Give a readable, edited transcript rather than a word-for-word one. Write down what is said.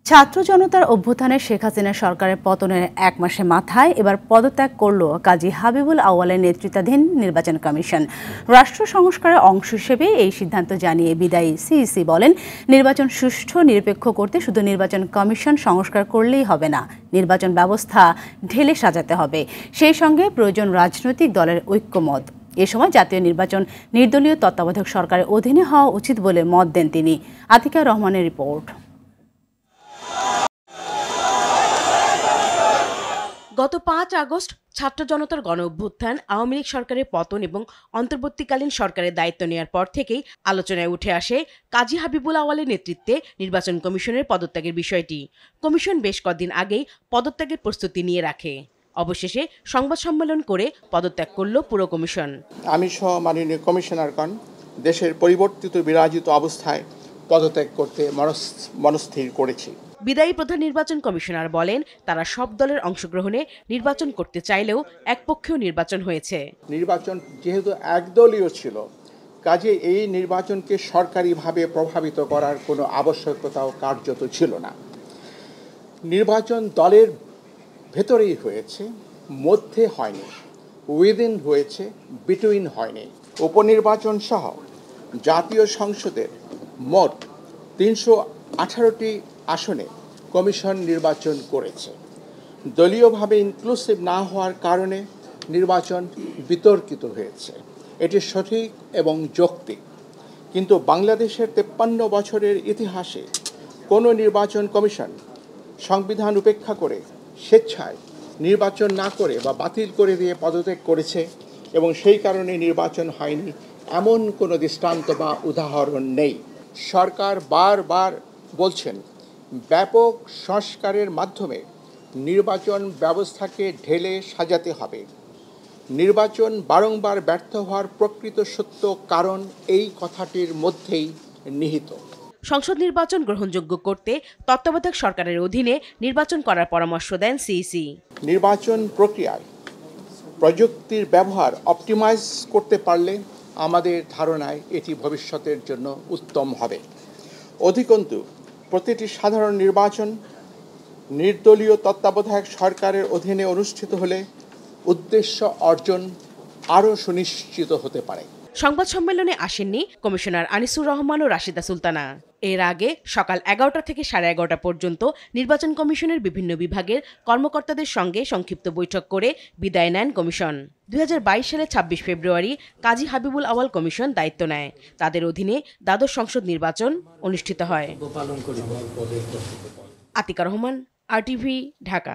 ছাত্র জনতার অভ্যুত্থানে শেখ হাসিনা সরকারের পতনের এক মাসের মাথায় এবার পদত্যাগ করল কাজী হাবিবুল আউয়ালের নেতৃত্বাধীন নির্বাচন কমিশন। রাষ্ট্র সংস্কারের অংশ হিসেবে এই সিদ্ধান্ত জানিয়ে বিদায়ী সিইসি বলেন, নির্বাচন সুষ্ঠু নিরপেক্ষ করতে শুধু নির্বাচন কমিশন সংস্কার করলেই হবে না, নির্বাচন ব্যবস্থা ঢেলে সাজাতে হবে, সেই সঙ্গে প্রয়োজন রাজনৈতিক দলের ঐক্যমত। এ সময় জাতীয় নির্বাচন নির্দলীয় তত্ত্বাবধায়ক সরকারের অধীনে হওয়া উচিত বলে মত দেন তিনি। আতিকা রহমানের রিপোর্ট। গত ৫ আগস্ট ছাত্র জনতার গণ অভ্যুত্থান, আওয়ামী লীগ সরকারের পতন এবং অন্তর্বর্তীকালীন সরকারের দায়িত্ব নেওয়ার পর থেকেই আলোচনায় উঠে আসে কাজী হাবিবুল আউয়ালের নেতৃত্বে নির্বাচন কমিশনের পদত্যাগের বিষয়টি। কমিশন বেশ কদিন আগেই পদত্যাগের প্রস্তুতি নিয়ে রাখে। অবশেষে সংবাদ সম্মেলন করে পদত্যাগ করল পুরো কমিশন। আমি সহ মাননীয় কমিশনারগণ দেশের পরিবর্তিত বিরাজিত অবস্থায় পদত্যাগ করতে মনস্থির করেছি। বিদায়ী প্রধান নির্বাচন কমিশনার বলেন, তারা সব দলের অংশগ্রহণে নির্বাচন করতে চাইলেও একপক্ষীয় নির্বাচন হয়েছে। নির্বাচন যেহেতু একদলীয় ছিল, কাজে এই নির্বাচনকে সরকারিভাবে প্রভাবিত করার কোনো আবশ্যকতাও কার্যত ছিল না। নির্বাচন দলের ভেতরেই হয়েছে, মধ্যে হয়নি, উইদিন হয়েছে, বিটুইন হয়নি। উপনির্বাচন সহ জাতীয় সংসদের মোট ৩১৮টি আসনে কমিশন নির্বাচন করেছে। দলীয়ভাবে ইনক্লুসিভ না হওয়ার কারণে নির্বাচন বিতর্কিত হয়েছে। এটি সঠিক এবং যৌক্তিক, কিন্তু বাংলাদেশের ৫৩ বছরের ইতিহাসে কোনো নির্বাচন কমিশন সংবিধান উপেক্ষা করে স্বেচ্ছায় নির্বাচন না করে বা বাতিল করে দিয়ে পদত্যাগ করেছে এবং সেই কারণে নির্বাচন হয়নি এমন কোনো দৃষ্টান্ত বা উদাহরণ নেই। সরকার বারবার বলছেন, ব্যাপক সংস্কারের মাধ্যমে নির্বাচন ব্যবস্থাকে ঢেলে সাজাতে হবে। নির্বাচন বারংবার ব্যর্থ হওয়ার প্রকৃত সত্য কারণ এই কথাটির মধ্যেই নিহিত। সংসদ নির্বাচন গ্রহণযোগ্য করতে তত্ত্বাবধায়ক সরকারের অধীনে নির্বাচন করার পরামর্শ দেন সিইসি। নির্বাচন প্রক্রিয়ায় প্রযুক্তির ব্যবহার অপটিমাইজ করতে পারলে আমাদের ধারণায় এটি ভবিষ্যতের জন্য উত্তম হবে। অধিকন্তু প্রতিটি সাধারণ নির্বাচন নির্দলীয় তত্ত্বাবধায়ক সরকারের অধীনে অনুষ্ঠিত হলে উদ্দেশ্য অর্জন আরও সুনিশ্চিত হতে পারে। সংবাদ সম্মেলনে আসেননি কমিশনার আনিসুর রহমান ও রাশিদা সুলতানা। এর আগে সকাল ১১টা থেকে ১১:৩০ পর্যন্ত নির্বাচন কমিশনের বিভিন্ন বিভাগের কর্মকর্তাদের সঙ্গে সংক্ষিপ্ত বৈঠক করে বিদায় নেন কমিশন। ২০২২ সালের ২৬ ফেব্রুয়ারি কাজী হাবিবুল আউয়াল কমিশন দায়িত্ব নেয়। তাদের অধীনে দ্বাদশ সংসদ নির্বাচন অনুষ্ঠিত হয়। আতিকা রহমান, RTV, ঢাকা।